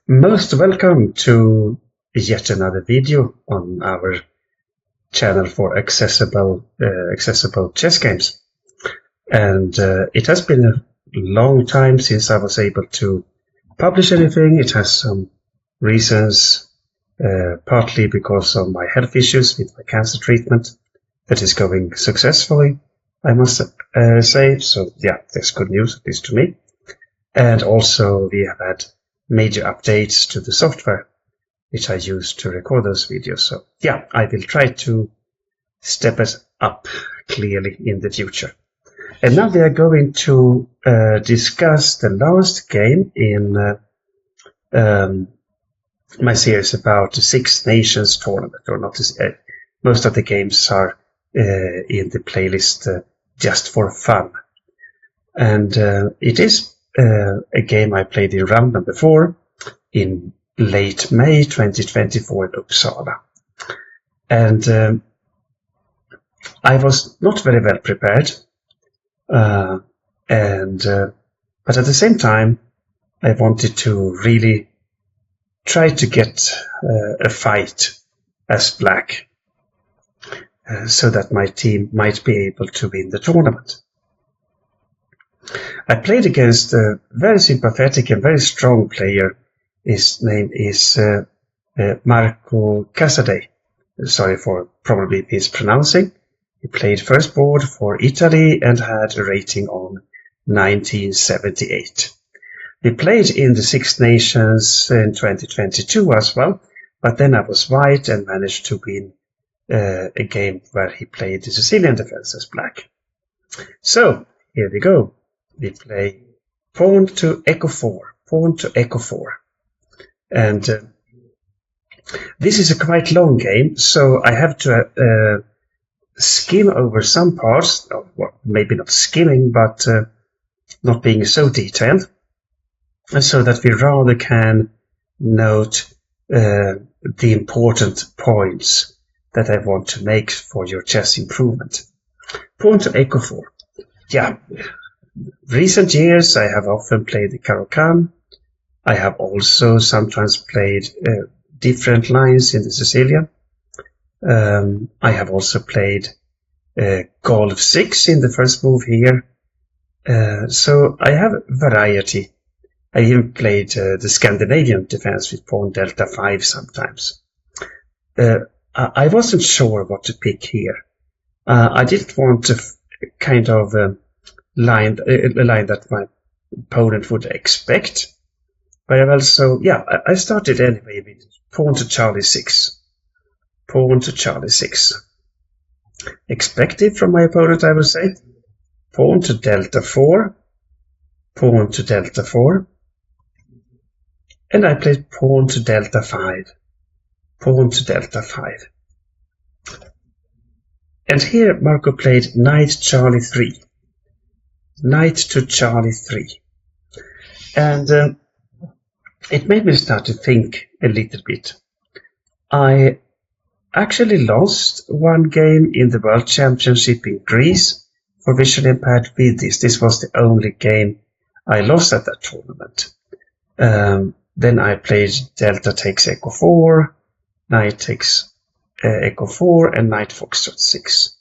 Most welcome to yet another video on our channel for accessible chess games. And it has been a long time since I was able to publish anything. It has some reasons, partly because of my health issues with my cancer treatment that is going successfully, I must say. So yeah, that's good news, at least to me. And also we have had major updates to the software which I use to record those videos. So yeah, I will try to step us up clearly in the future. And now we are going to discuss the last game in my series about the Six Nations tournament, or not. Most of the games are in the playlist just for fun. And it is a game I played in Random before in late May 2024 in Uppsala. And I was not very well prepared. But at the same time, I wanted to really try to get a fight as black so that my team might be able to win the tournament. I played against a very sympathetic and very strong player. His name is Marco Casadei. Sorry for probably mispronouncing. He played first board for Italy and had a rating on 1978. We played in the Six Nations in 2022 as well, but then I was white and managed to win a game where he played the Sicilian defense as black. So here we go. We play pawn to Echo4, pawn to Echo4. And this is a quite long game, so I have to skim over some parts, well, maybe not skimming, but not being so detailed, so that we rather can note the important points that I want to make for your chess improvement. Pawn to Echo4. Yeah. Recent years, I have often played the Caro-Kann. I have also sometimes played different lines in the Sicilian. I have also played Golf 6 in the first move here. So I have variety. I even played the Scandinavian defense with pawn delta 5 sometimes. I wasn't sure what to pick here. I didn't want to kind of a line that my opponent would expect. But also, yeah, I started anyway with pawn to Charlie 6. Pawn to Charlie 6. Expected from my opponent, I would say. Pawn to Delta 4. Pawn to Delta 4. And I played pawn to Delta 5. Pawn to Delta 5. And here Marco played Knight Charlie 3. Knight to Charlie 3. And it made me start to think a little bit. I actually lost one game in the World Championship in Greece for visually impaired with this. This was the only game I lost at that tournament. Then I played Delta takes Echo 4, Knight takes Echo 4, and Knight Foxtrot 6.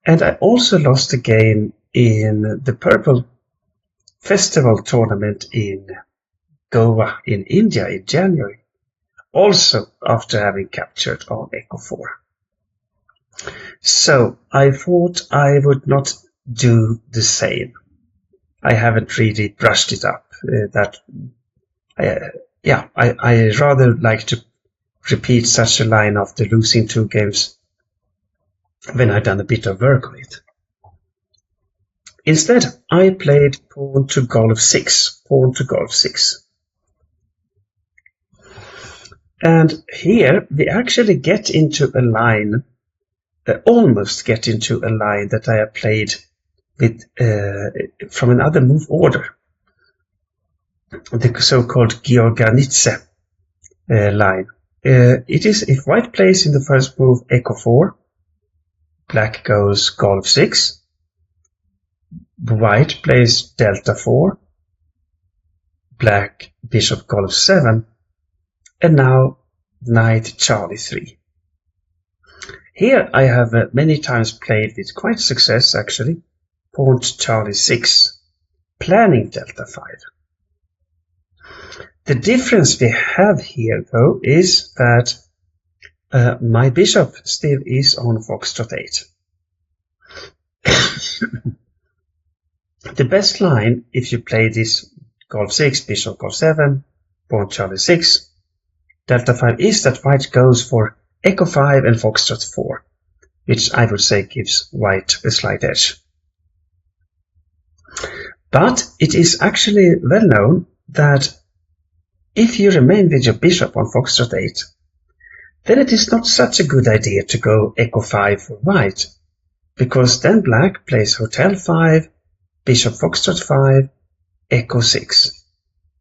And I also lost a game in the Purple Festival tournament in Goa in India in January, also after having captured on Echo 4. So I thought I would not do the same. I haven't really brushed it up. I rather like to repeat such a line after losing 2 games when I've done a bit of work on it. Instead, I played pawn to Golf 6. Pawn to Golf 6. And here we actually get into a line, almost get into a line that I have played with from another move order, the so-called Jörgen line. It is if white plays in the first move Echo 4, black goes Golf 6, white plays Delta 4, black bishop golf 7, and now knight Charlie 3. Here I have many times played with quite success actually, pawn to Charlie 6, planning delta 5. The difference we have here though is that my bishop still is on foxtrot 8. The best line if you play this golf 6, bishop golf 7, pawn Charlie 6, delta 5 is that white goes for echo 5 and foxtrot 4, which I would say gives white a slight edge. But it is actually well known that if you remain with your bishop on foxtrot 8, then it is not such a good idea to go echo 5 for white, because then black plays hotel 5, bishop foxtrot 5, echo 6,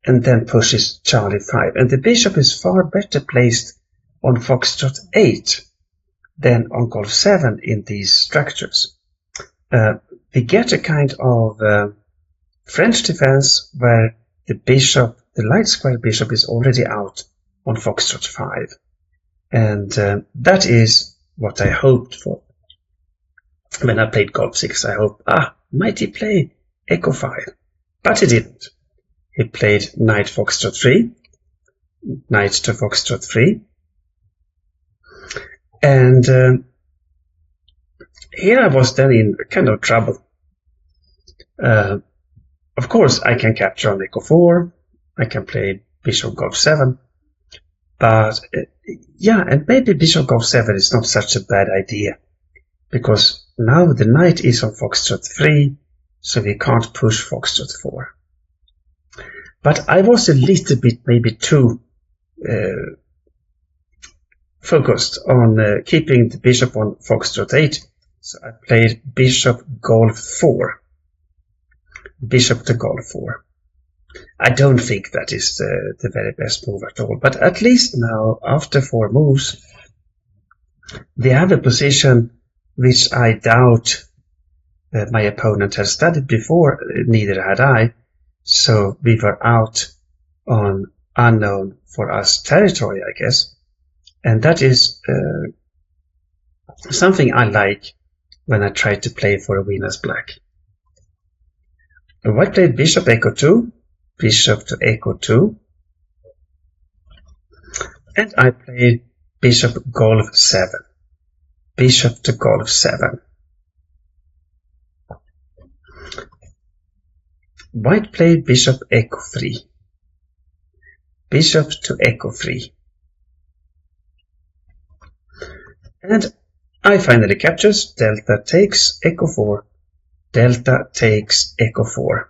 and then pushes Charlie 5. And the bishop is far better placed on foxtrot 8 than on golf 7 in these structures. We get a kind of French defense where the bishop, the light square bishop, is already out on foxtrot 5. And that is what I hoped for. When I played golf 6, I hoped, might he play echo 5? But he didn't. He played knight foxtrot 3, knight to foxtrot 3. And here I was then in kind of trouble. Of course, I can capture on echo 4. I can play bishop golf 7. But yeah, and maybe bishop golf 7 is not such a bad idea, because now the knight is on foxtrot 3, so we can't push foxtrot 4. But I was a little bit maybe too focused on keeping the bishop on foxtrot 8, so I played bishop golf 4. Bishop to golf 4. I don't think that is the very best move at all, but at least now, after 4 moves, we have a position which I doubt my opponent has studied before, neither had I, so we were out on unknown for us territory, I guess, and that is something I like when I try to play for a win as black. White played bishop echo 2, bishop to echo 2, and I played bishop golf 7, bishop to golf 7. White played bishop echo 3, bishop to echo 3, and I finally captures, delta takes echo 4, delta takes echo 4.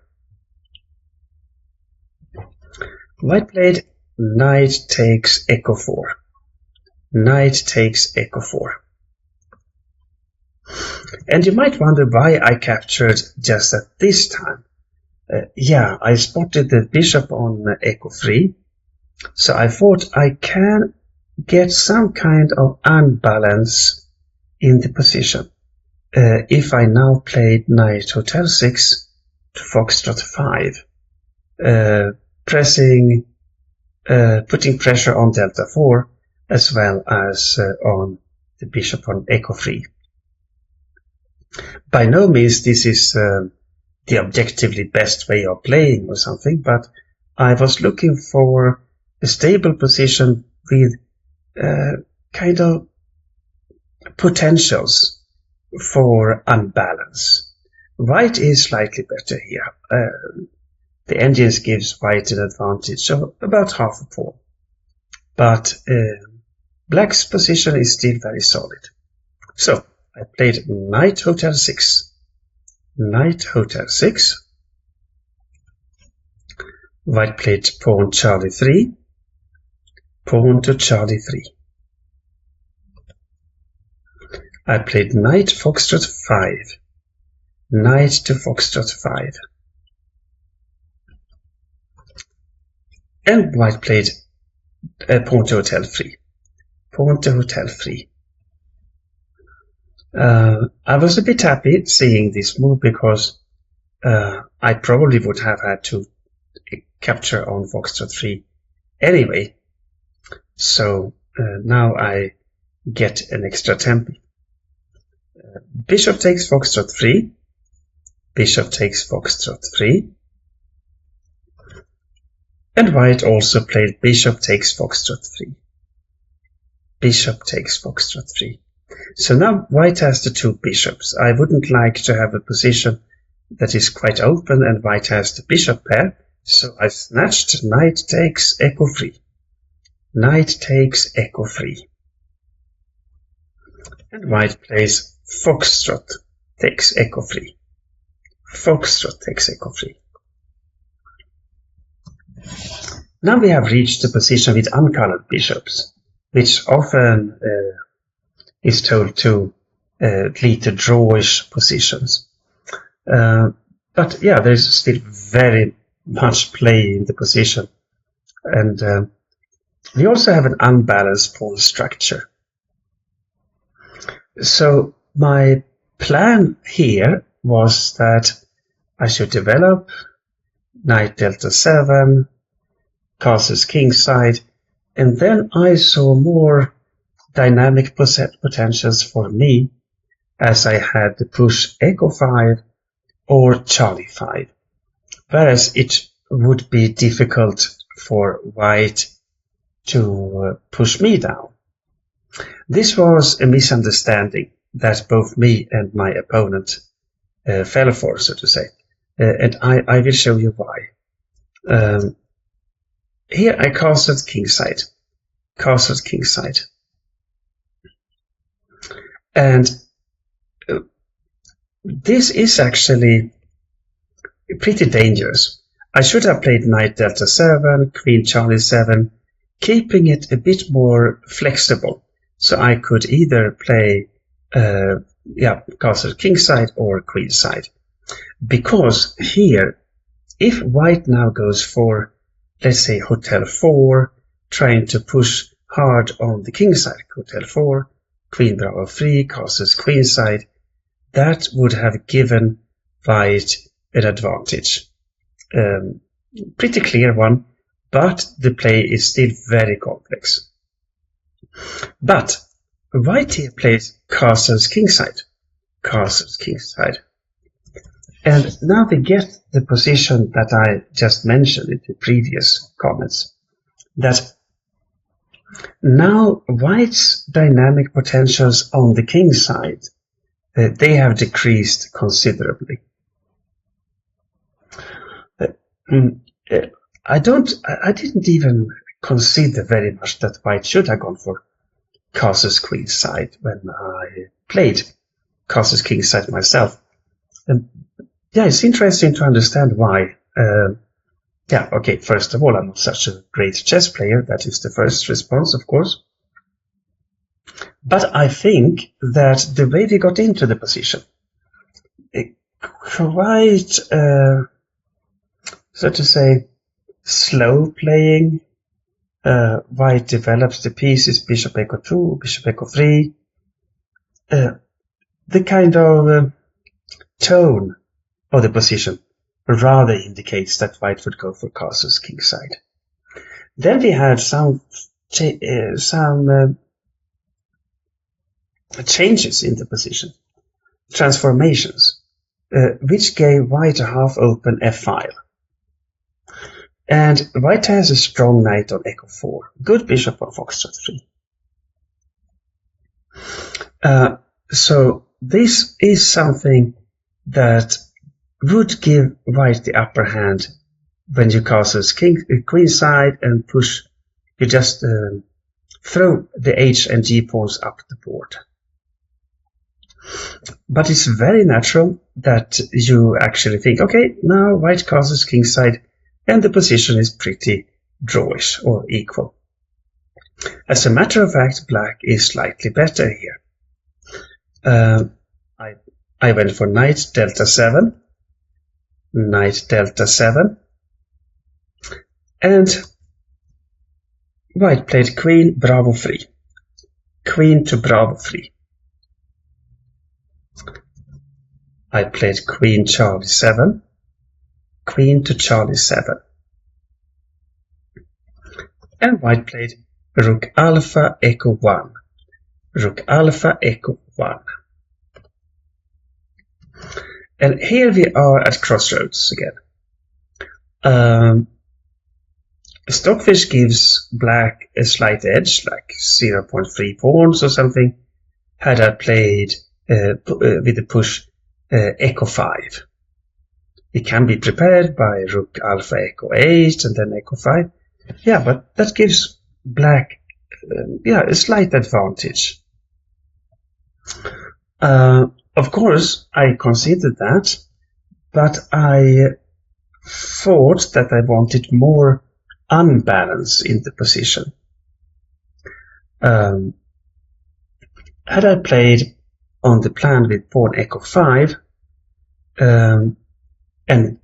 White played knight takes echo 4, knight takes echo 4. And you might wonder why I captured just at this time. Yeah, I spotted the bishop on echo 3, so I thought I can get some kind of unbalance in the position. If I now played knight hotel 6 to foxtrot 5, putting pressure on delta 4 as well as on the bishop on echo 3. By no means this is the objectively best way of playing or something, but I was looking for a stable position with kind of potentials for unbalance. White is slightly better here. The engines gives white an advantage of about half a pawn. But black's position is still very solid. So I played knight hotel 6. Knight hotel 6. White played pawn Charlie 3. Pawn to Charlie 3. I played knight foxtrot 5. Knight to foxtrot 5. And white played pawn to hotel 3. Pawn to hotel 3. I was a bit happy seeing this move because I probably would have had to capture on Foxtrot 3 anyway. So now I get an extra tempo. Bishop takes Foxtrot 3. Bishop takes Foxtrot 3. And white also played Bishop takes Foxtrot 3. Bishop takes Foxtrot 3. So now white has the two bishops. I wouldn't like to have a position that is quite open and white has the bishop pair. So I snatched knight takes echo 3. Knight takes echo 3. And white plays Foxtrot takes echo 3. Foxtrot takes echo 3. Now we have reached the position with uncolored bishops, which often is told to lead to drawish positions. But yeah, there's still very much play in the position. And we also have an unbalanced pawn structure. So my plan here was that I should develop knight delta 7, castles kingside, and then I saw more dynamic potentials for me as I had to push echo 5 or Charlie 5, whereas it would be difficult for white to push me down. This was a misunderstanding that both me and my opponent fell for, so to say, and I will show you why. Here I castled kingside, and this is actually pretty dangerous. I should have played knight delta 7, queen Charlie 7, keeping it a bit more flexible, so I could either play castle kingside or queenside. Because here, if white now goes for, let's say, hotel 4, trying to push hard on the kingside, hotel 4, queen bravo 3, castles queenside, that would have given white an advantage. Pretty clear one, but the play is still very complex. But white here plays castles kingside. And now we get the position that I just mentioned in the previous comments, that now white's dynamic potentials on the king side, they have decreased considerably. I didn't even consider very much that white should have gone for castles queenside when I played castles kingside myself. Yeah, it's interesting to understand why. Okay, first of all, I'm not such a great chess player. That is the first response, of course. But I think that the way we got into the position, quite, so to say, slow playing. White develops the pieces, bishop echo 2, bishop echo 3. The kind of tone of the position rather indicates that white would go for castles kingside. Then we had some changes in the position, transformations, which gave white a half-open f-file. And white has a strong knight on echo 4, good bishop on foxtrot 3. So this is something that would give white the upper hand when you castle queenside and push. You just throw the h and g pawns up the board. But it's very natural that you actually think, okay, now white castles kingside and the position is pretty drawish or equal. As a matter of fact, black is slightly better here. I went for knight delta 7, and white played queen bravo 3, queen to bravo 3. I played queen Charlie 7, queen to Charlie 7. and white played rook alpha echo 1. Rook alpha echo 1. And here we are at crossroads again. Stockfish gives black a slight edge, like 0.3 pawns or something, had I played with the push echo 5. It can be prepared by rook alpha echo 8 and then echo 5. Yeah, but that gives black a slight advantage. Of course, I considered that, but I thought that I wanted more unbalance in the position. Had I played on the plan with pawn echo 5, and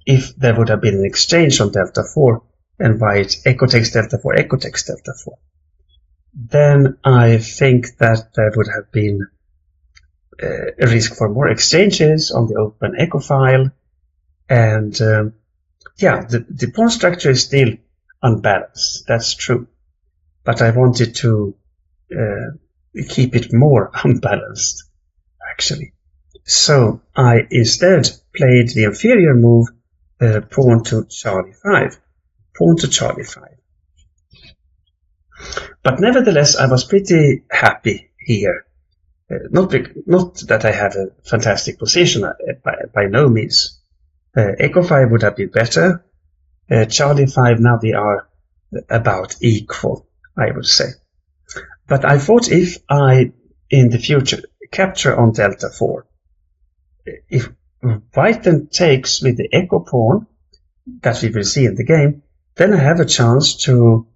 if there would have been an exchange on delta 4 and white echo takes delta 4, echo takes delta 4, then I think that there would have been a risk for more exchanges on the open echo file, and the pawn structure is still unbalanced, that's true, but I wanted to keep it more unbalanced, actually. So I instead played the inferior move, pawn to Charlie 5. Pawn to Charlie 5. But nevertheless, I was pretty happy here. Not that I had a fantastic position, by no means. Echo 5 would have been better. Charlie 5, now we are about equal, I would say. But I thought if I, in the future, capture on delta 4, if white then takes with the echo pawn, that we will see in the game, then I have a chance to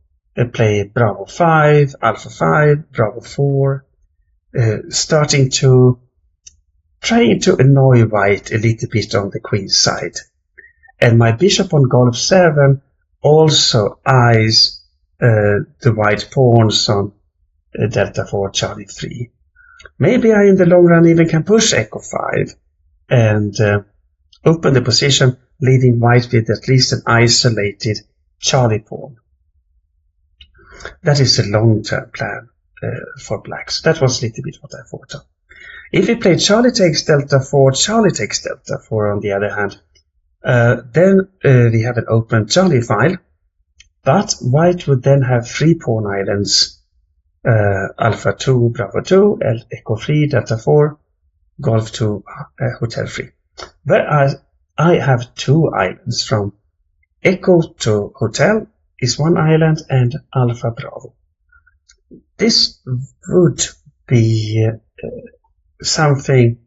play Bravo 5, Alpha 5, Bravo 4, trying to annoy white a little bit on the queen's side. And my bishop on Golf 7 also eyes the white pawns on delta 4, Charlie 3. Maybe I in the long run even can push echo 5 and open the position, leaving white with at least an isolated Charlie pawn. That is a long-term plan for black. So that was a little bit what I thought of. If we play Charlie takes delta 4, Charlie takes delta 4 on the other hand, then we have an open Charlie file, but white would then have 3 pawn islands, Alpha 2, Bravo 2, Echo 3, Delta 4, Golf 2, Hotel 3. Whereas I have 2 islands from Echo to Hotel is 1 island and Alpha Bravo. This would be something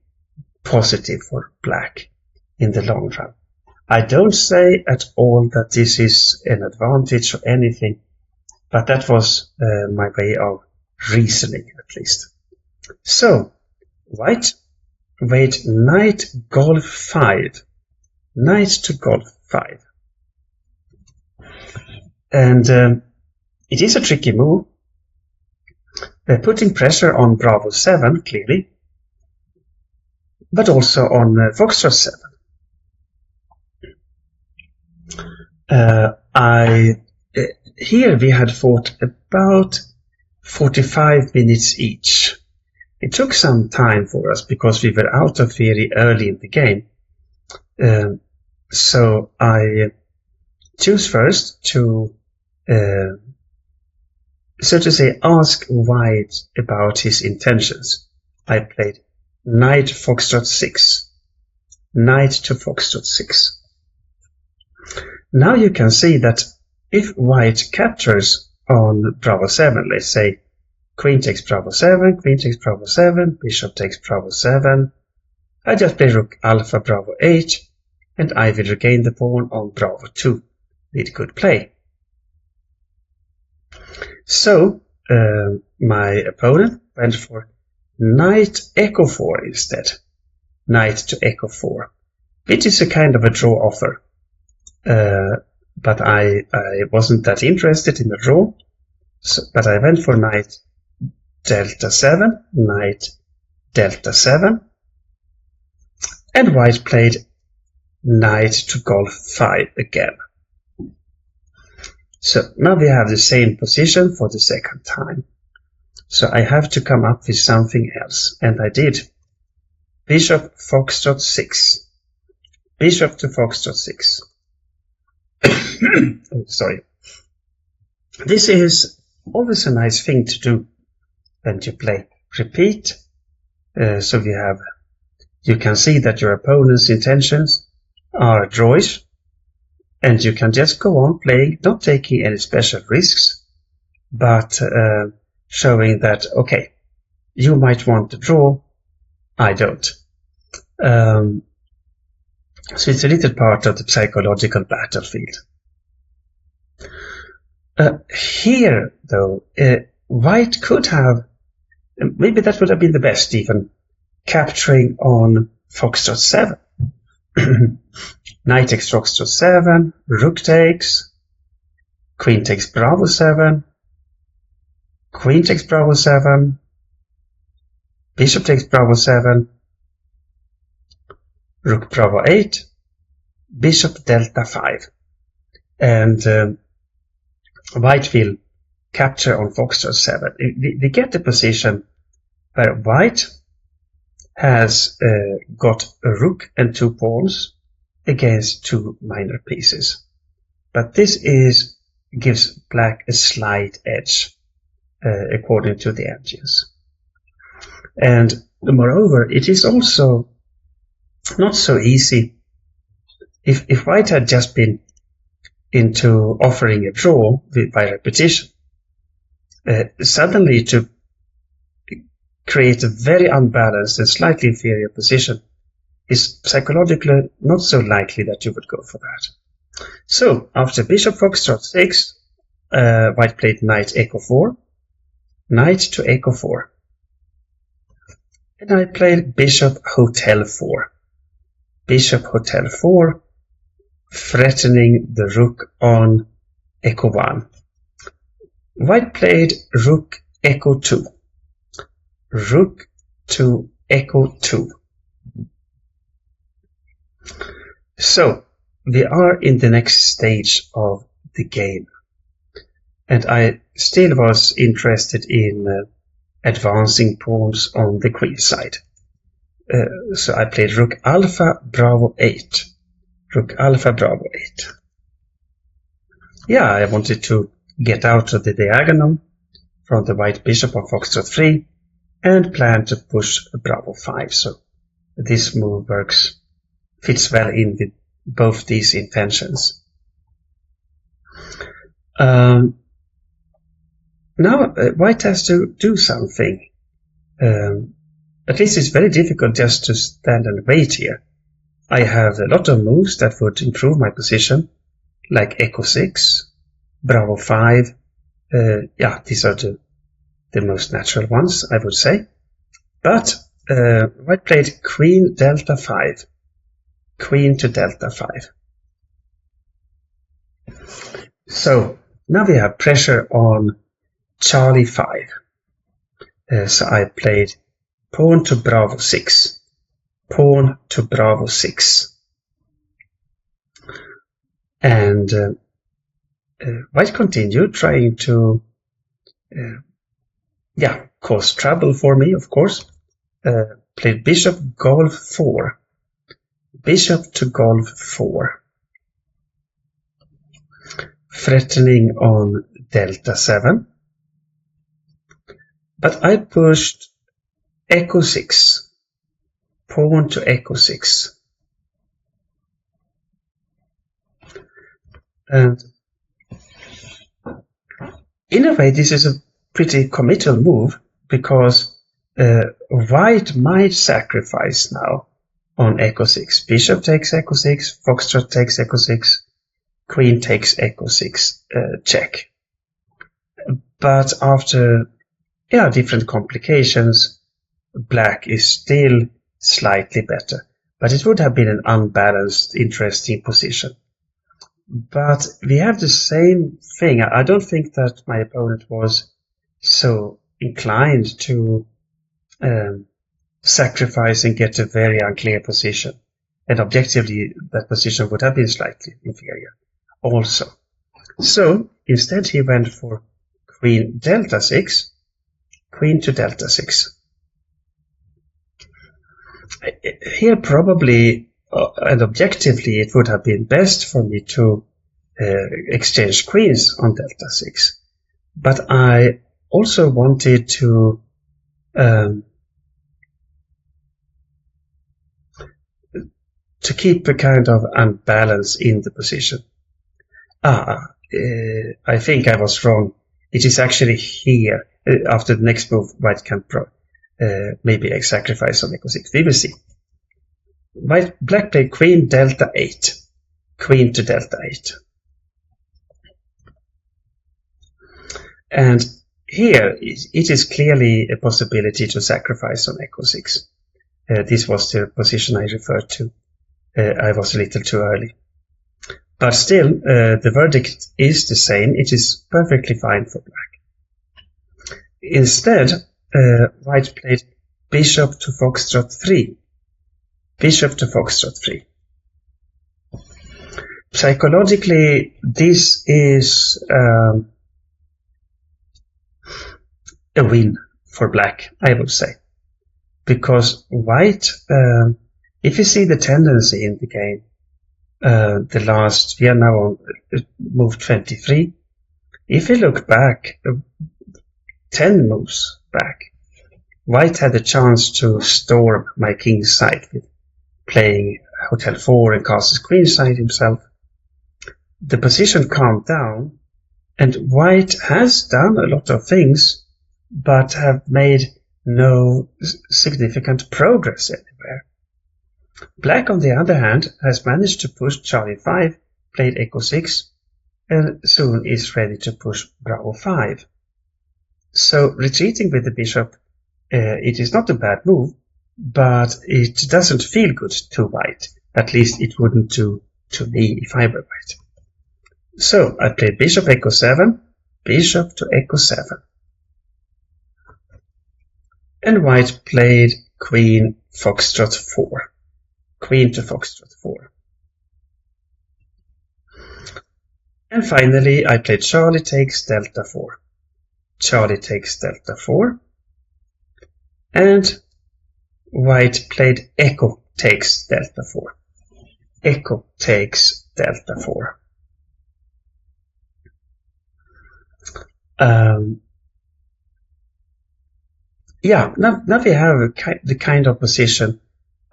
positive for black in the long run. I don't say at all that this is an advantage or anything, but that was my way of reasoning, at least. So, white wait knight Golf 5. Knight to Golf 5. And it is a tricky move. Putting pressure on Bravo 7, clearly, but also on Foxtrot 7. Here we had fought about 45 minutes each. It took some time for us because we were out of theory early in the game. So I choose first to, so to say, ask white about his intentions. I played Knight Foxtrot 6. Knight to Foxtrot 6. Now you can see that if white captures on Bravo 7, let's say Queen takes Bravo 7, Queen takes Bravo 7, Bishop takes Bravo 7, I just play Rook Alpha Bravo 8, and I will regain the pawn on Bravo 2 with good play. So my opponent went for Knight Echo 4 instead. Knight to Echo 4, which is a kind of a draw offer. But I wasn't that interested in the draw, so, but I went for Knight Delta 7, Knight Delta 7, and white played Knight to Golf 5 again. So now we have the same position for the second time. So I have to come up with something else, and I did. Bishop Foxtrot 6. Bishop to Foxtrot 6. Oh, sorry. This is always a nice thing to do when you play. Repeat. So you can see that your opponent's intentions are drawish, and you can just go on playing, not taking any special risks, but showing that, okay, you might want to draw, I don't. So it's a little part of the psychological battlefield. Here, though, white could have, maybe that would have been the best even, capturing on Foxtrot 7. Knight takes Foxtrot 7, Rook takes, Queen takes Bravo 7, Queen takes Bravo 7, Bishop takes Bravo 7, Rook Bravo 8, Bishop Delta 5. And white will capture on Foxtrot 7. We get the position where white has got a rook and 2 pawns against 2 minor pieces. But this gives black a slight edge, according to the engines. And moreover, it is also not so easy. If white had just been into offering a draw by repetition, suddenly to create a very unbalanced and slightly inferior position is psychologically not so likely that you would go for that. So, after Bishop Foxtrot 6, white played Knight H4, Knight to H4. And I played Bishop Hotel 4. Bishop Hotel 4, threatening the rook on H1. White played Rook H2. Rook to H2. So, we are in the next stage of the game. And I still was interested in advancing pawns on the queen side. So I played Rook Alpha Bravo 8. Rook Alpha Bravo 8. Yeah, I wanted to get out of the diagonal from the white bishop on Foxtrot 3 and plan to push Bravo 5. So this move fits well in with both these intentions. Now white has to do something. At least it's very difficult just to stand and wait here. I have a lot of moves that would improve my position, like H6, Bravo 5. Yeah, these are the most natural ones, I would say. But white played Queen Delta 5. Queen to Delta 5. So now we have pressure on Charlie 5. So I played Pawn to Bravo 6. Pawn to Bravo 6. And white continued trying to cause trouble for me, of course. Played Bishop Golf 4. Bishop to Golf 4. Threatening on Delta 7. But I pushed H6. Pawn to H6. And in a way, this is a pretty committal move, because white might sacrifice now on H6. Bishop takes H6, Foxtrot takes H6, Queen takes H6, check. But after different complications, black is still slightly better. But it would have been an unbalanced, interesting position. But we have the same thing. I don't think that my opponent was so inclined to sacrifice and get a very unclear position. And objectively, that position would have been slightly inferior also. So instead he went for queen delta 6, queen to delta 6. Here probably and objectively it would have been best for me to exchange queens on delta 6, but I also wanted to keep a kind of unbalance in the position. I think I was wrong. It is actually here. After the next move, white can maybe a sacrifice on equal6. We will see. Black played queen delta 8, queen to delta 8. And here it is clearly a possibility to sacrifice on equal6. This was the position I referred to. I was a little too early. But still, the verdict is the same. It is perfectly fine for black. Instead, white played bishop to foxtrot 3. Bishop to foxtrot 3. Psychologically, this is a win for black, I would say. Because white, if you see the tendency in the game, we are now on move 23. If you look back, 10 moves back, white had a chance to storm my king's side with playing Hotel 4 and castles queenside himself. The position calmed down, and white has done a lot of things, but have made no significant progress anywhere. Black, on the other hand, has managed to push Charlie 5, played Echo 6, and soon is ready to push Bravo 5. So retreating with the bishop, it is not a bad move, but it doesn't feel good to white. At least it wouldn't do to me if I were white. So I played bishop Echo 7, bishop to Echo 7. And white played queen foxtrot 4. Queen to foxtrot 4. And finally, I played Charlie takes delta 4. Charlie takes delta 4. And white played Echo takes delta 4. Echo takes delta 4. Now we have the kind of position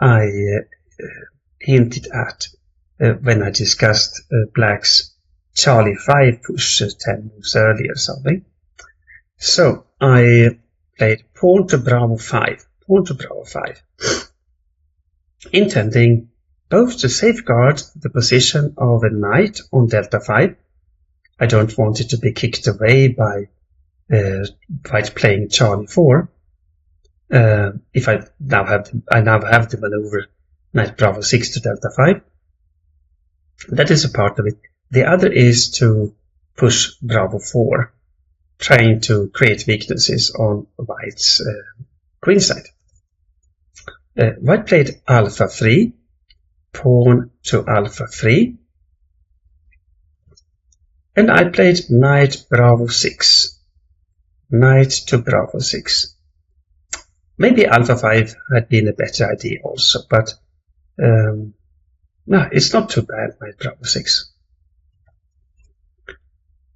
I hinted at when I discussed black's Charlie 5 push 10 moves earlier, something. So I played pawn to Bravo 5, pawn to Bravo 5, intending both to safeguard the position of a knight on delta 5. I don't want it to be kicked away by white playing Charlie 4. If I now have the maneuver knight Bravo 6 to delta 5. That is a part of it. The other is to push Bravo 4, trying to create weaknesses on white's queen side. White played Alpha 3, pawn to Alpha 3, and I played Knight Bravo 6, Knight to Bravo 6. Maybe Alpha 5 had been a better idea also, but no, it's not too bad, Knight Bravo 6.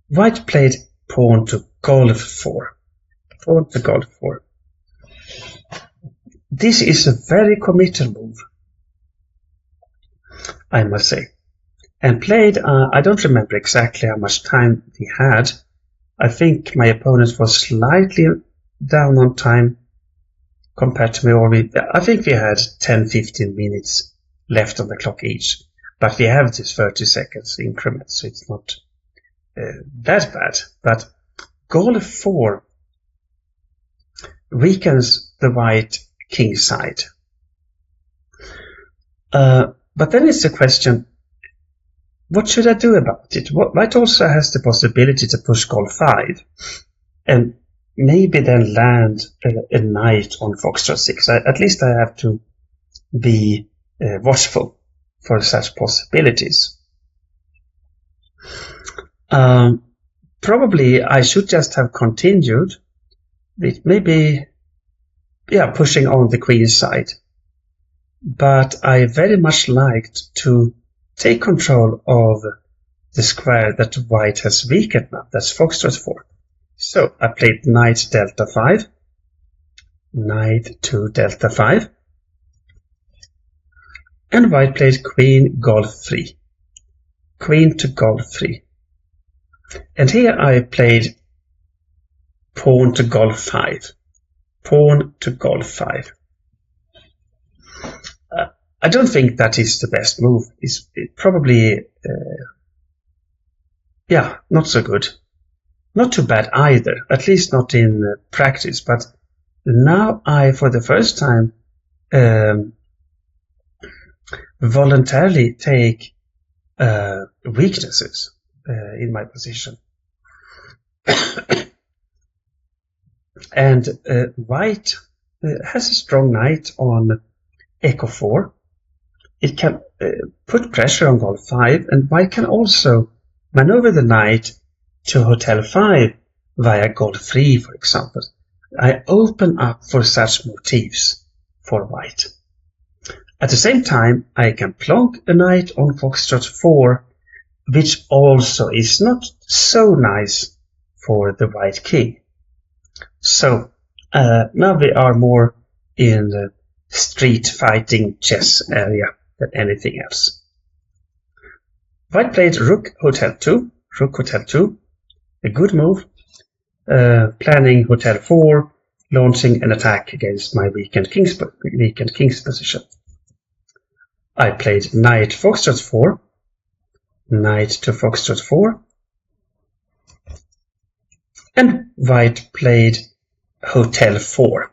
White played pawn to Golf 4, pawn to Golf 4. This is a very committal move, I must say. And played, I don't remember exactly how much time we had. I think my opponent was slightly down on time compared to me, or I think we had 10-15 minutes left on the clock each. But we have this 30 seconds increment, so it's not that bad. But Golf 4 weakens the white king side. But then it's the question, what should I do about it? White also has the possibility to push Golf 5 and maybe then land a knight on Foxtrot 6. At least I have to be watchful for such possibilities. Probably I should just have continued with maybe, pushing on the queen side. But I very much liked to take control of the square that white has weakened now. That's foxtrot 4. So I played knight delta 5, knight to delta 5, and white played queen golf 3, queen to golf 3. And here I played pawn to golf 5, pawn to golf 5. I don't think that is the best move. It's probably, not so good. Not too bad either, at least not in practice. But now I, for the first time, voluntarily take weaknesses in my position. And white has a strong knight on echo 4. It can put pressure on golf 5, and white can also maneuver the knight to hotel 5 via golf 3, for example. I open up for such motifs for white. At the same time, I can plonk a knight on foxtrot 4, which also is not so nice for the white king. So now we are more in the street fighting chess area than anything else. White played rook hotel 2, a good move, planning hotel 4, launching an attack against my weakened king's position. I played knight foxtrot 4, knight to foxtrot 4, and white played hotel 4.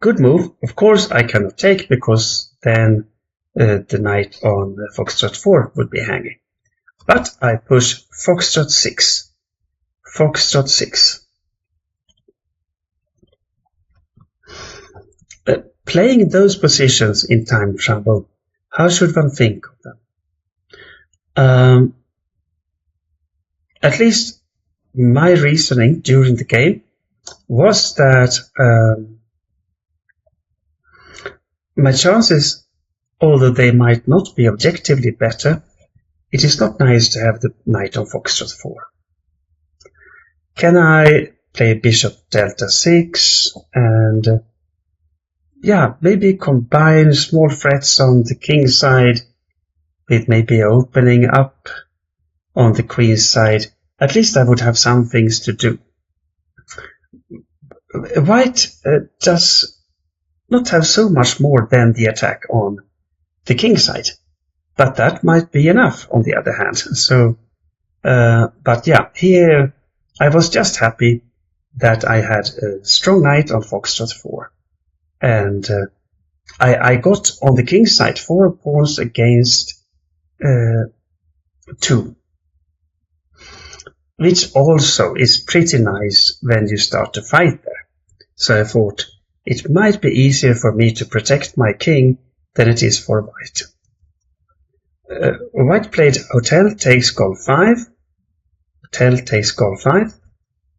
Good move. Of course, I cannot take because then the knight on foxtrot 4 would be hanging. But I push foxtrot 6. Playing those positions in time trouble, how should one think of them? At least my reasoning during the game was that my chances, although they might not be objectively better, it is not nice to have the knight on foxtrot 4. Can I play bishop delta 6 and maybe combine small threats on the king side with maybe opening up on the queen side? At least I would have some things to do. White does not have so much more than the attack on the king side, but that might be enough on the other hand. So, here I was just happy that I had a strong knight on foxtrot 4, and I got on the king side 4 pawns against 2, which also is pretty nice when you start to fight there. So I thought it might be easier for me to protect my king than it is for white. White played hotel takes golf 5,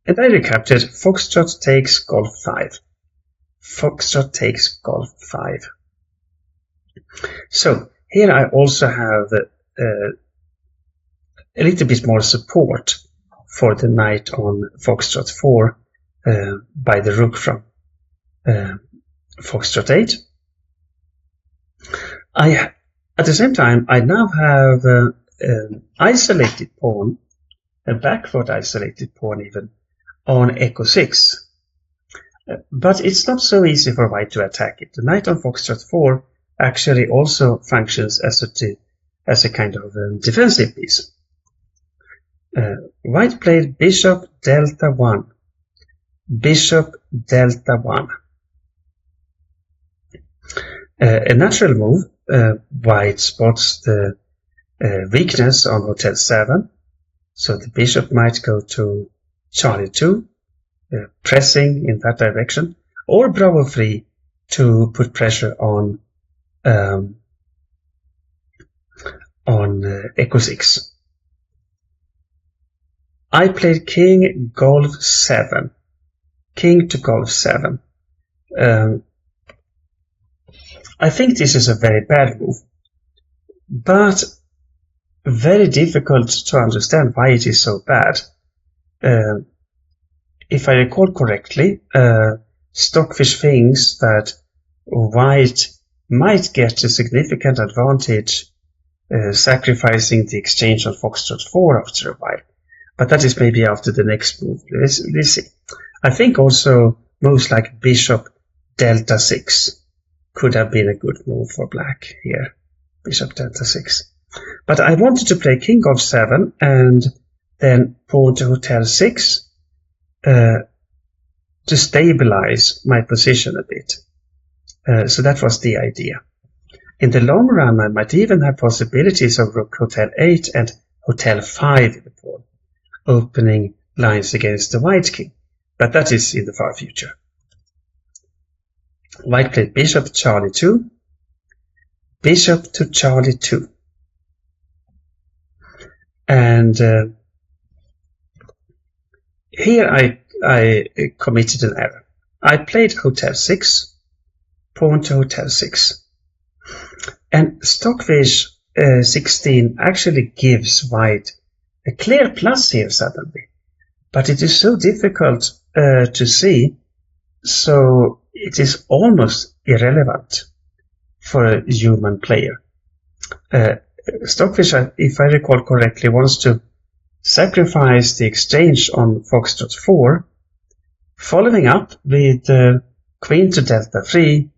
and I recaptured foxtrot takes golf 5. So here I also have a little bit more support for the knight on foxtrot 4 by the rook from foxtrot 8. At the same time, I now have an isolated pawn, a backward isolated pawn even, on echo 6. But it's not so easy for white to attack it. The knight on foxtrot 4 actually also functions as a kind of defensive piece. White played bishop delta 1. A natural move. White spots the weakness on hotel 7, so the bishop might go to Charlie 2, pressing in that direction, or Bravo 3 to put pressure on echo 6. I played king golf 7. King to golf 7. I think this is a very bad move, but very difficult to understand why it is so bad. If I recall correctly, Stockfish thinks that white might get a significant advantage sacrificing the exchange on Foxtrot 4 after a while. But that is maybe after the next move. Let's see. I think also moves like Bishop Delta 6 could have been a good move for black here. Bishop Delta 6. But I wanted to play King Golf 7 and then Pawn to Hotel 6 to stabilize my position a bit. So that was the idea. In the long run, I might even have possibilities of Rook Hotel 8 and Hotel 5 in the pawn, opening lines against the white king. But that is in the far future. White played Bishop Charlie 2, Bishop to Charlie 2. And here I committed an error. I played Hotel 6, Pawn to Hotel 6. And Stockfish 16 actually gives white a clear plus here suddenly. But it is so difficult to see, so it is almost irrelevant for a human player. Stockfish, if I recall correctly, wants to sacrifice the exchange on Foxtrot 4, following up with Queen to Delta 3,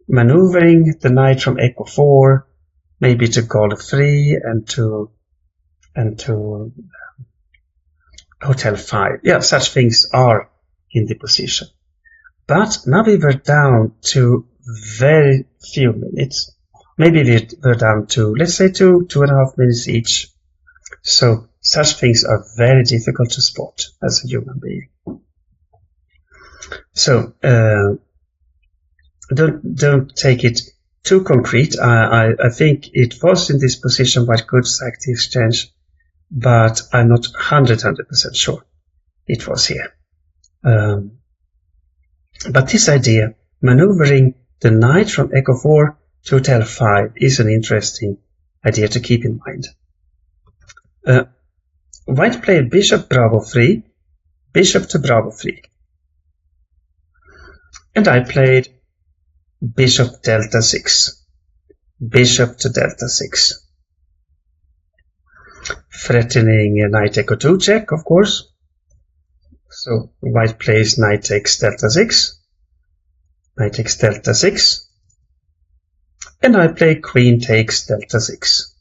maneuvering the knight from Echo 4, maybe to Golf 3 and to Hotel 5. Yeah, such things are in the position. But now we were down to very few minutes. Maybe we were down to, let's say, 2.5 minutes each. So such things are very difficult to spot as a human being. So don't take it too concrete. I think it was in this position white could sack the exchange, but I'm not 100% sure it was here. But this idea, maneuvering the knight from Echo 4 to Hotel 5, is an interesting idea to keep in mind. White played Bishop Bravo 3, Bishop to Bravo 3. And I played Bishop Delta 6, Bishop to Delta 6. Threatening Knight Echo 2 check, of course. So white plays Knight takes Delta 6, Knight takes Delta 6. And I play Queen takes Delta 6,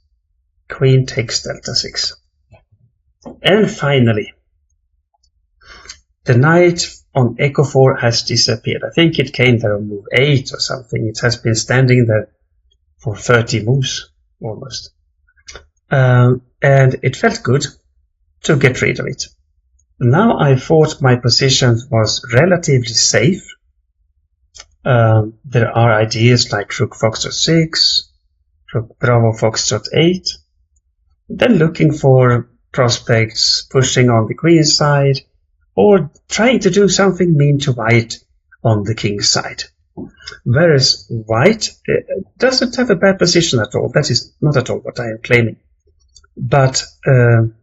Queen takes Delta 6. And finally, the knight on Echo 4 has disappeared. I think it came there on move 8 or something. It has been standing there for 30 moves almost. And it felt good to get rid of it. Now I thought my position was relatively safe. There are ideas like Rook Foxtrot 6, Rook Bravo Foxtrot 8. Then looking for prospects pushing on the queen side, or trying to do something mean to white on the king's side. Whereas white doesn't have a bad position at all. That is not at all what I am claiming. But there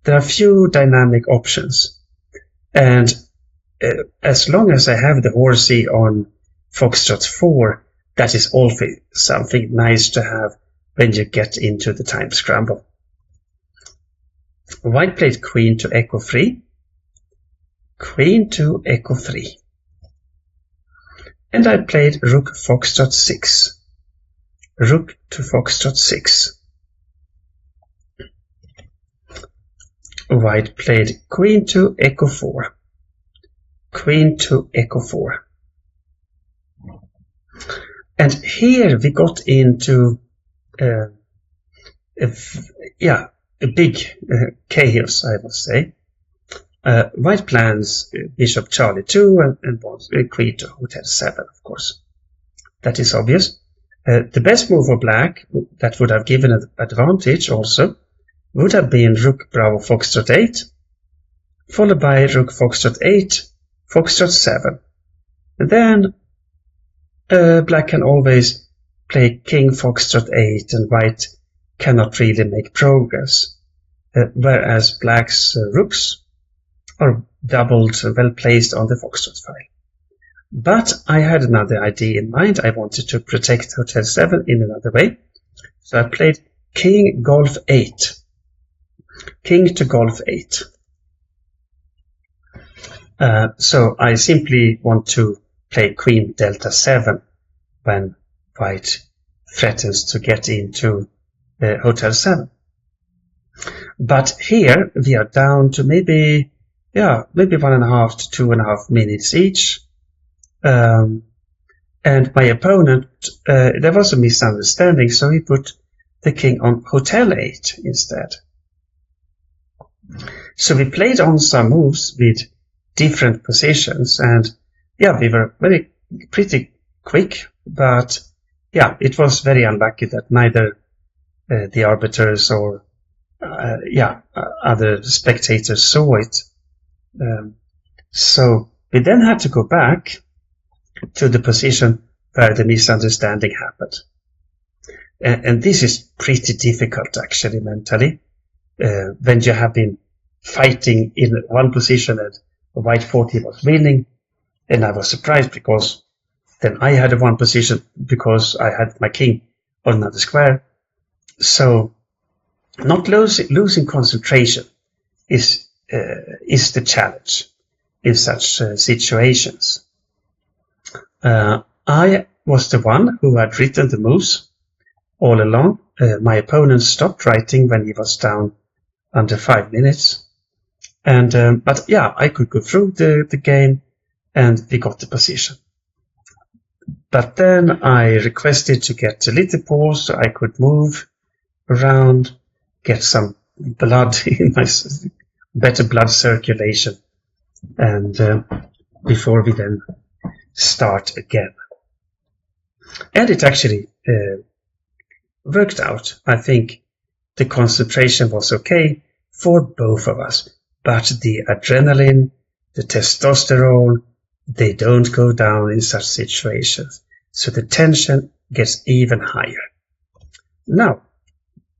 are few dynamic options. And as long as I have the horsey on Foxtrot 4, that is also something nice to have when you get into the time scramble. White played Queen to Echo 3, Queen to Echo 3. And I played Rook Foxtrot 6, Rook to Foxtrot 6. White played Queen to Echo 4, Queen to Echo 4. And here we got into a big chaos, I must say. White plans Bishop Charlie 2 and Queen to Hotel 7, of course. That is obvious. The best move for black, that would have given an advantage also, would have been Rook Bravo Foxtrot 8 followed by rook foxtrot 8, foxtrot 7. And then black can always play king foxtrot 8 and white cannot really make progress, whereas black's rooks are doubled, well placed on the foxtrot file. But I had another idea in mind. I wanted to protect hotel 7 in another way. So I played king golf 8. King to golf 8. So I simply want to play queen delta 7 when white threatens to get into hotel 7. But here we are down to maybe 1.5 to 2.5 minutes each. And my opponent, there was a misunderstanding, so he put the king on hotel 8 instead. So we played on some moves with different positions, and yeah, we were pretty quick, but yeah, it was very unlucky that neither the arbiters or other spectators saw it. So we then had to go back to the position where the misunderstanding happened. And this is pretty difficult actually mentally, when you have been fighting in one position and white 40 was winning, and I was surprised because then I had a one position because I had my king on another square. So not losing concentration is the challenge in such situations. I was the one who had written the moves all along. My opponent stopped writing when he was down under 5 minutes. And but yeah, I could go through the game and we got the position. But then I requested to get a little pause so I could move around, get some blood in my better blood circulation, and before we then start again. And it actually worked out. I think the concentration was okay for both of us, but the adrenaline, the testosterone, they don't go down in such situations. So the tension gets even higher. Now,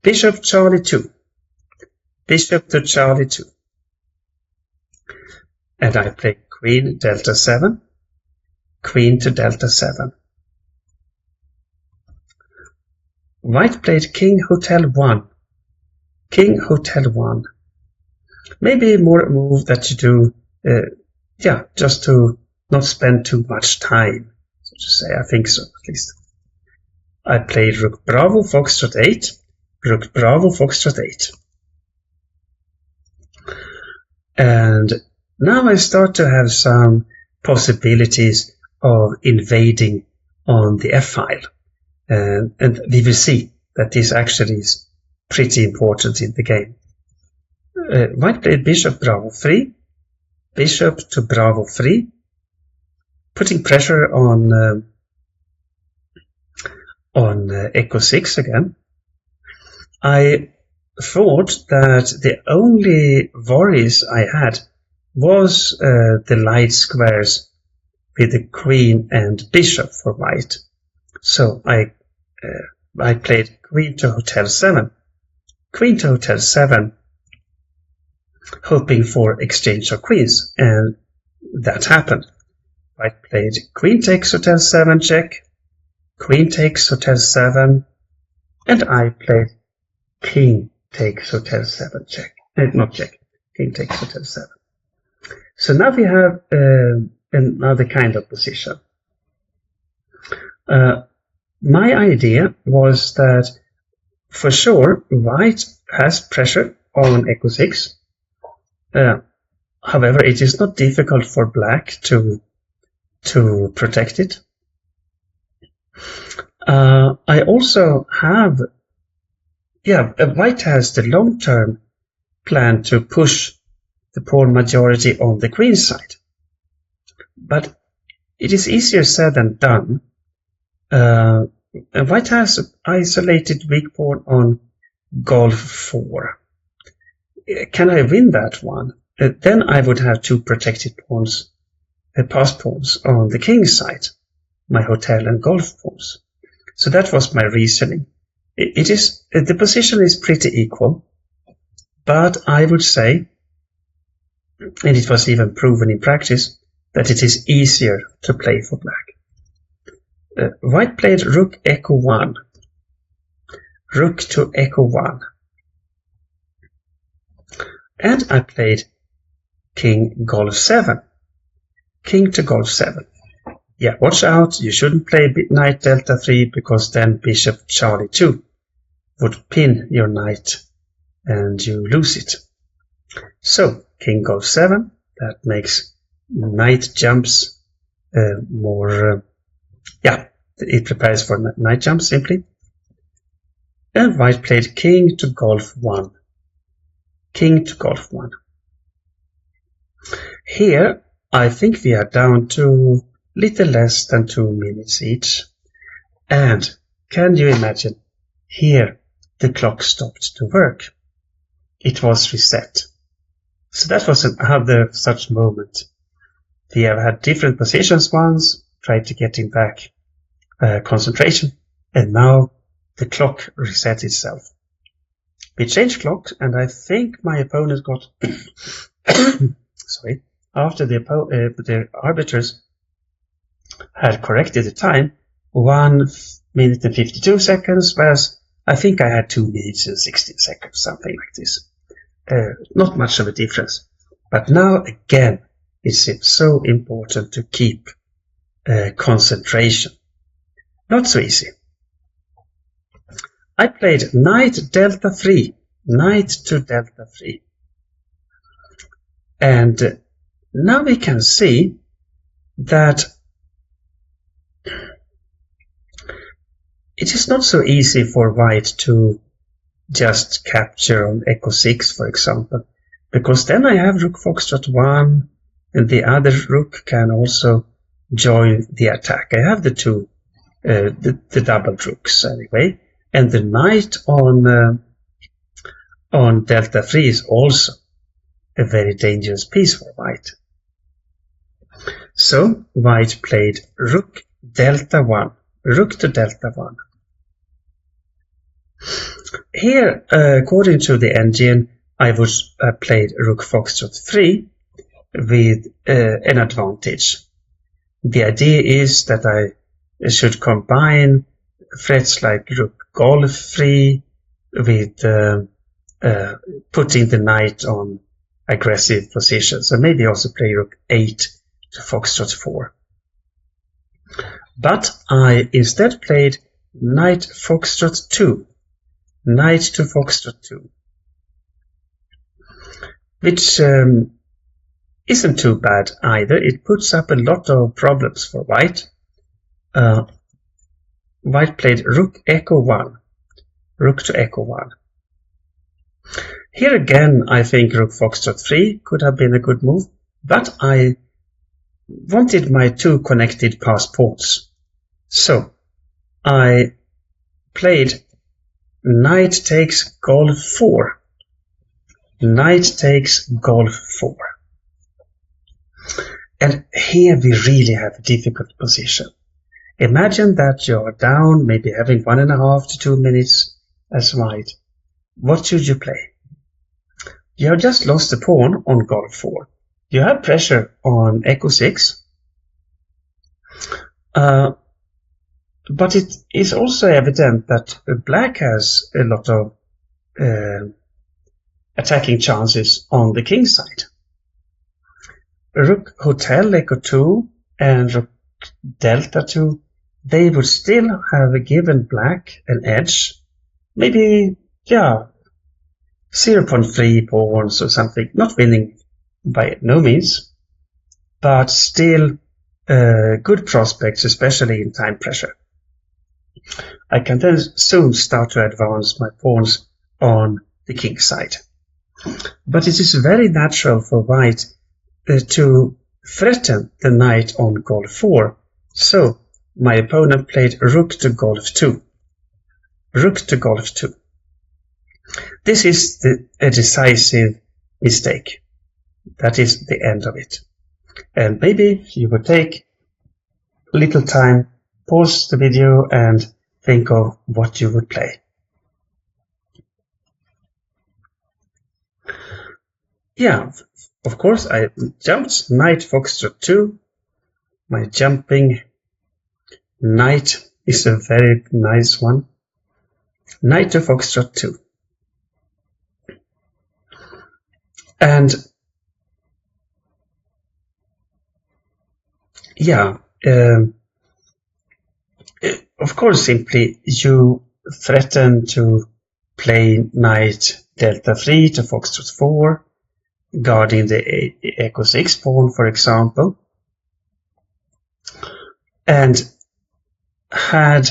bishop Charlie 2. Bishop to Charlie 2. And I play queen delta 7. Queen to delta 7. White played king hotel 1. King hotel 1. Maybe more a move that you do, just to not spend too much time, so to say. I think so, at least. I played rook bravo foxtrot 8. Rook bravo foxtrot 8. And now I start to have some possibilities of invading on the f file. And we will see that this actually is pretty important in the game. White played bishop bravo 3, bishop to bravo 3, putting pressure on echo 6 again. I thought that the only worries I had was the light squares with the queen and bishop for white. So I played queen to hotel 7. Queen to hotel 7, hoping for exchange of queens, and that happened. White played queen takes hotel 7 check, queen takes hotel 7, and I played king takes hotel 7 check. Not check, king takes hotel 7. So now we have another kind of position. My idea was that for sure white has pressure on echo 6. However, it is not difficult for black to protect it. I also have, white has the long-term plan to push the pawn majority on the queen side. But it is easier said than done. White has isolated weak pawn on golf 4. Can I win that one? then I would have two protected pawns, pass pawns on the king's side, my hotel and golf pawns. So that was my reasoning. It is the position is pretty equal, but I would say, and it was even proven in practice, that it is easier to play for black. White played rook echo 1, rook to echo 1, and I played king golf 7, king to golf 7. Yeah, watch out, you shouldn't play knight delta 3, because then bishop charlie 2 would pin your knight and you lose it. So king golf 7, that makes knight jumps more, it prepares for knight jumps simply. And white played king to golf 1, king to golf 1. Here I think we are down to little less than 2 minutes each. And can you imagine, here the clock stopped to work. It was reset. So that was another such moment. We have had different positions once, tried to get him back concentration, and now the clock reset itself. We changed clocks, and I think my opponent got sorry, after the arbiters had corrected the time, 1 minute and 52 seconds, whereas I think I had 2 minutes and 16 seconds, something like this. Not much of a difference. But now again, it's so important to keep concentration. Not so easy. I played knight delta 3, knight to delta 3. And now we can see that it is not so easy for white to just capture on echo 6, for example, because then I have rook foxtrot 1, and the other rook can also join the attack. I have the two, the double rooks anyway, and the knight on delta 3 is also a very dangerous piece for white. So white played rook delta 1, rook to delta 1. Here, according to the engine, I would have played rook foxtrot 3 with an advantage. The idea is that I should combine threats like rook golf 3 with putting the knight on aggressive position. So maybe also play rook 8 to foxtrot 4. But I instead played knight foxtrot 2, knight to foxtrot 2, which isn't too bad either. It puts up a lot of problems for white. White played rook echo 1, rook to echo 1. Here again, I think rook foxtrot 3 could have been a good move, but I wanted my two connected pass pawns. So I played knight takes golf 4, knight takes golf 4. And here we really have a difficult position. Imagine that you're down, maybe having 1.5 to 2 minutes as white. What should you play? You have just lost a pawn on golf 4. You have pressure on echo 6. But it is also evident that black has a lot of attacking chances on the king side. Rook hotel echo 2 and rook delta 2, they would still have given black an edge. Maybe, 0.3 pawns or something. Not winning by no means, but still good prospects, especially in time pressure. I can then soon start to advance my pawns on the king side. But it is very natural for white to threaten the knight on golf 4. So my opponent played rook to golf 2. Rook to golf 2. This is a decisive mistake. That is the end of it. And maybe you would take a little time, pause the video and think of what you would play. Yeah, of course I jumped Knight Foxtrot 2. My jumping knight is a very nice one. Knight to Foxtrot 2. And yeah, of course, simply you threaten to play Knight Delta 3 to Foxtrot 4, guarding the Echo 6 pawn, for example. And had,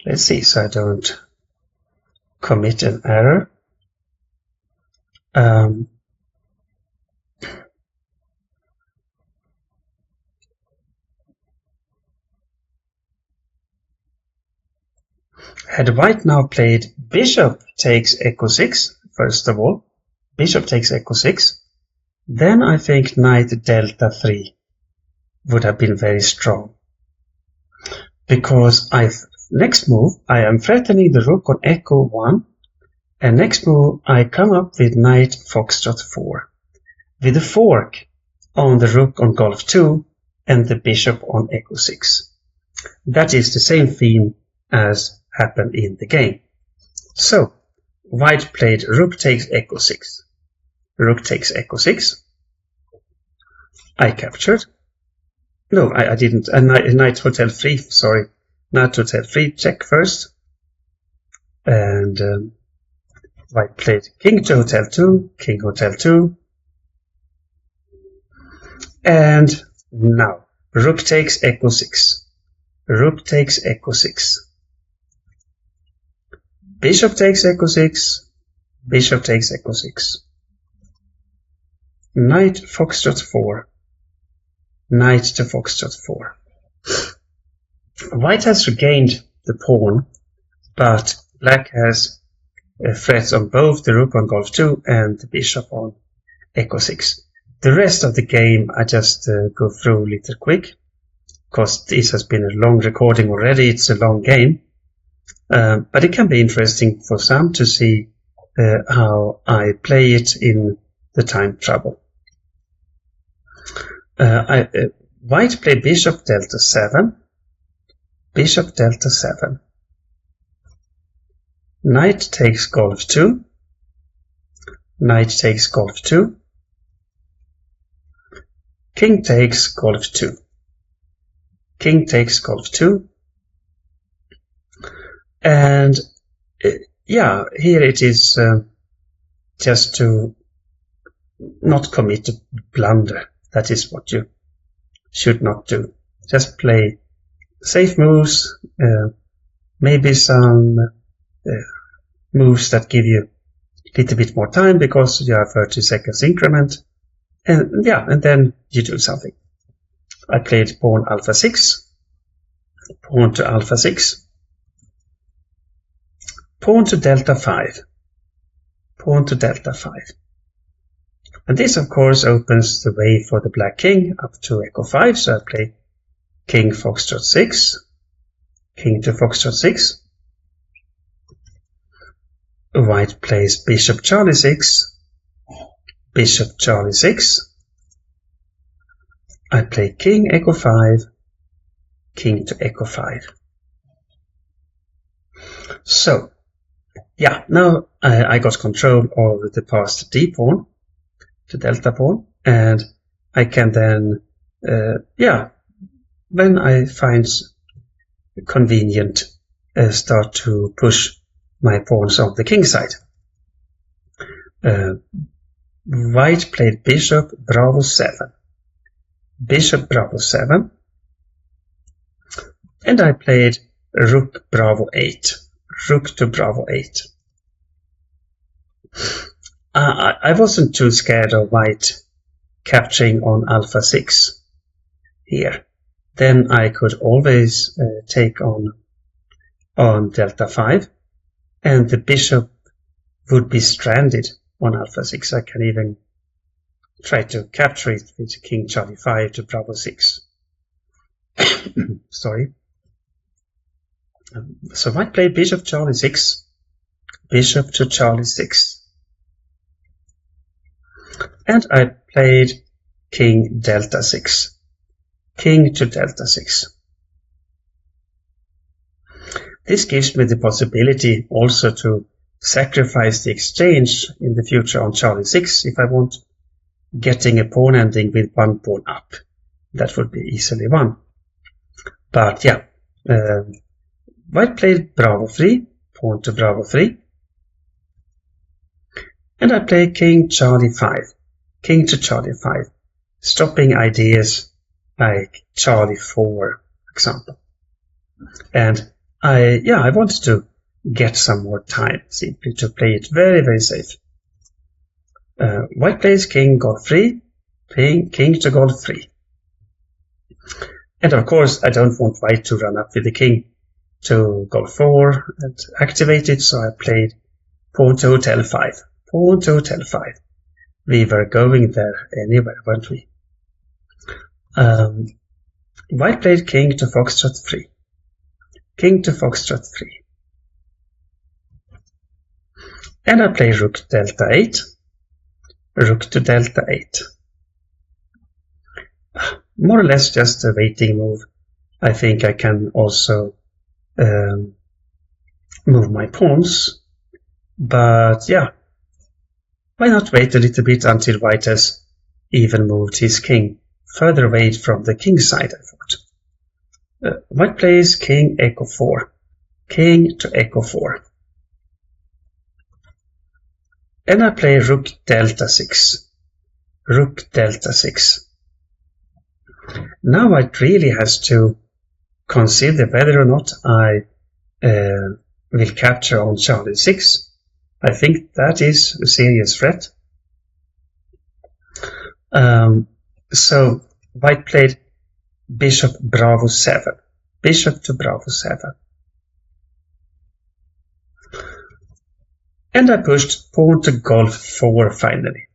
let's see, so I don't commit an error. Had white now played bishop takes Echo 6, first of all, bishop takes Echo 6, then I think Knight Delta 3 would have been very strong. Because next move, I am threatening the rook on Echo 1, and next move I come up with Knight Foxtrot 4, with a fork on the rook on Golf 2 and the bishop on Echo 6. That is the same theme as happened in the game. So, white played rook takes Echo 6. Rook takes Echo 6. I captured. No, I didn't. Knight Hotel 3, sorry. Knight Hotel 3, check first. And white played King to Hotel 2, King Hotel 2. And now, rook takes Echo 6. Rook takes Echo 6. Bishop takes Echo 6. Bishop takes Echo 6. Knight Foxtrot 4. Knight to Foxtrot 4. White has regained the pawn, but black has threats on both the rook on Golf 2 and the bishop on Echo 6. The rest of the game I just go through a little quick, because this has been a long recording already, it's a long game. But it can be interesting for some to see how I play it in the time trouble. White played Bishop Delta 7, Bishop Delta 7. Knight takes Golf 2, Knight takes Golf 2, King takes Golf 2, King takes Golf 2, and yeah, here it is just to not commit a blunder. That is what you should not do. Just play safe moves, maybe some moves that give you a little bit more time because you have 30 seconds increment. And yeah, and then you do something. I played pawn alpha 6, pawn to alpha 6, pawn to delta 5, pawn to delta 5. And this, of course, opens the way for the black king up to Echo 5. So I play King Foxtrot 6, King to Foxtrot 6. White plays Bishop Charlie 6, Bishop Charlie 6. I play King Echo 5, King to Echo 5. So, yeah, now I got control of the passed D pawn to delta pawn, and I can then, yeah, when I find convenient, start to push my pawns on the king side. White played Bishop Bravo 7, Bishop Bravo 7, and I played Rook Bravo 8, Rook to Bravo 8. I wasn't too scared of white capturing on alpha 6 here. Then I could always take on delta 5, and the bishop would be stranded on alpha 6. I can even try to capture it with king Charlie 5 to Bravo 6. Sorry. So white played bishop Charlie 6, bishop to Charlie 6. And I played king Delta 6, king to Delta 6. This gives me the possibility also to sacrifice the exchange in the future on Charlie 6 if I want, getting a pawn ending with one pawn up. That would be easily won. But yeah, white played Bravo 3, pawn to Bravo 3. And I play king Charlie 5, king to Charlie 5, stopping ideas like Charlie 4, for example. And I wanted to get some more time, simply to play it very, very safe. White plays king Golf 3, king to Golf 3. And of course, I don't want white to run up with the king to Golf 4 and activate it, so I played pawn to Hotel 5, pawn to Hotel 5. We were going there anyway, weren't we? White played king to Foxtrot 3, king to Foxtrot 3. And I play rook Delta 8, rook to Delta 8. More or less just a waiting move. I think I can also move my pawns. But yeah, why not wait a little bit until white has even moved his king further away from the king side, I thought. White plays king Echo 4, king to Echo 4. And I play rook Delta 6, rook Delta 6. Now white really has to consider whether or not I will capture on Charlie 6. I think that is a serious threat. So white played bishop Bravo 7, bishop to Bravo 7. And I pushed pawn to Golf 4 finally,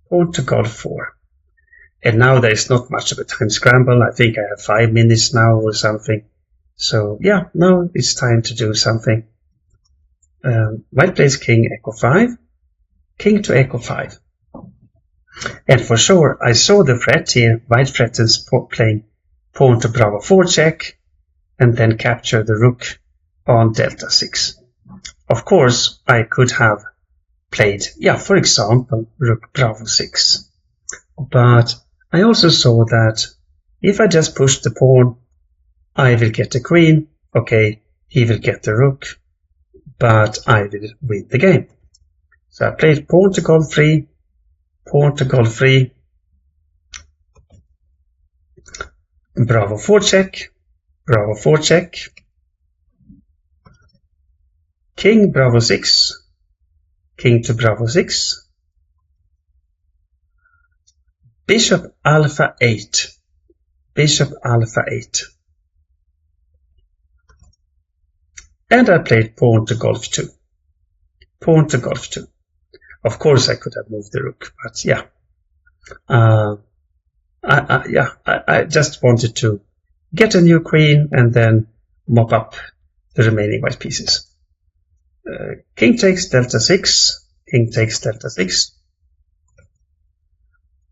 pawn to Golf 4. And now there is not much of a time scramble. I think I have 5 minutes now or something. So yeah, now it's time to do something. White plays king Echo 5, king to Echo 5. And for sure, I saw the threat here. White threatens playing pawn to Bravo 4 check, and then capture the rook on Delta 6. Of course, I could have played, for example, rook Bravo 6. But I also saw that if I just push the pawn, I will get the queen. Okay, he will get the rook, but I will win the game. So I played pawn to Golf 3, pawn to Golf 3, Bravo 4 check, Bravo 4 check, king Bravo 6, king to Bravo 6, bishop Alpha 8, bishop Alpha 8. And I played pawn to Golf 2, pawn to Golf 2. Of course I could have moved the rook, but yeah. I just wanted to get a new queen and then mop up the remaining white pieces. King takes Delta 6, king takes Delta 6,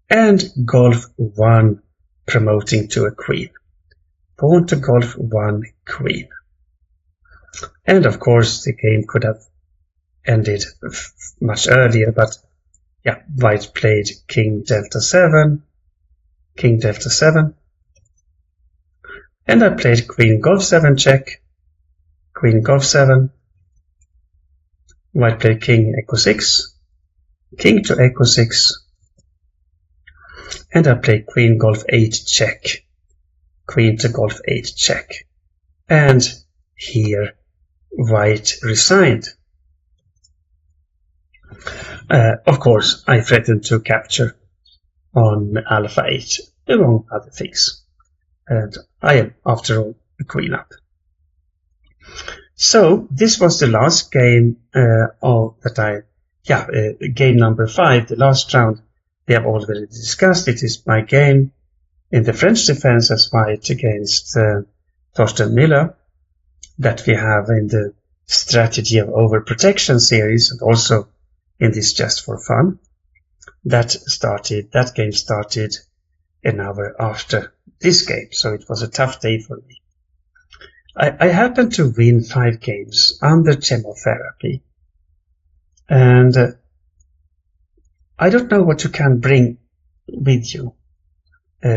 and Golf 1 promoting to a queen. Pawn to Golf 1 queen. And of course the game could have ended much earlier, but yeah, white played king Delta 7, king Delta 7, and I played queen Golf 7 check, queen Golf 7, white played king Echo 6, king to Echo 6, and I played queen Golf 8 check, queen to Golf 8 check, and here white resigned. Of course, I threatened to capture on Alpha 8, among other things. And I am, after all, a queen up. So, this was the last game game number 5, the last round we have already discussed. It is my game in the French defense as white against Thorsten Müller that we have in the strategy of overprotection series, and also in this just for fun. That game started an hour after this game, so it was a tough day for me. I happened to win 5 games under chemotherapy, and I don't know what you can bring with you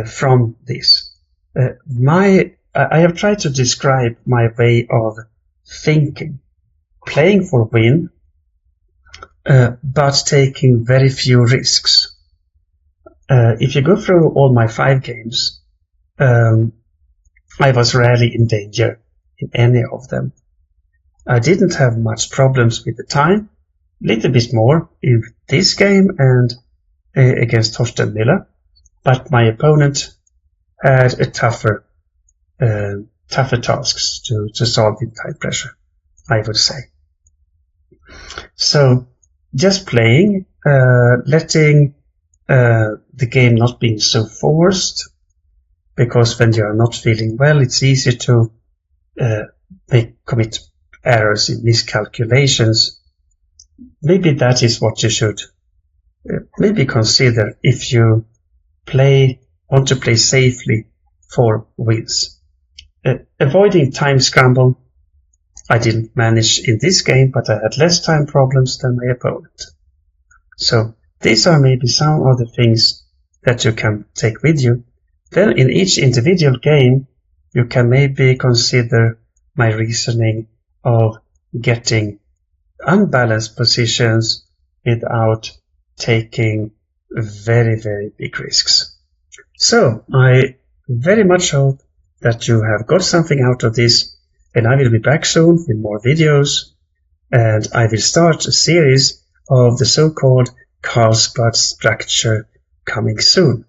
from this. I have tried to describe my way of thinking, playing for win, but taking very few risks. If you go through all my 5 games, I was rarely in danger in any of them. I didn't have much problems with the time, a little bit more in this game and against Thorsten Müller, but my opponent had a tougher tasks to solve in time pressure, I would say. So just playing, letting the game not being so forced, because when you are not feeling well, it's easy to commit errors in miscalculations. Maybe that is what you should maybe consider if you want to play safely for wins. Avoiding time scramble, I didn't manage in this game, but I had less time problems than my opponent. So these are maybe some of the things that you can take with you. Then in each individual game, you can maybe consider my reasoning of getting unbalanced positions without taking very, very big risks. So I very much hope that you have got something out of this, and I will be back soon with more videos, and I will start a series of the so-called Carlsbad structure coming soon.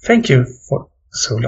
Thank you for so long.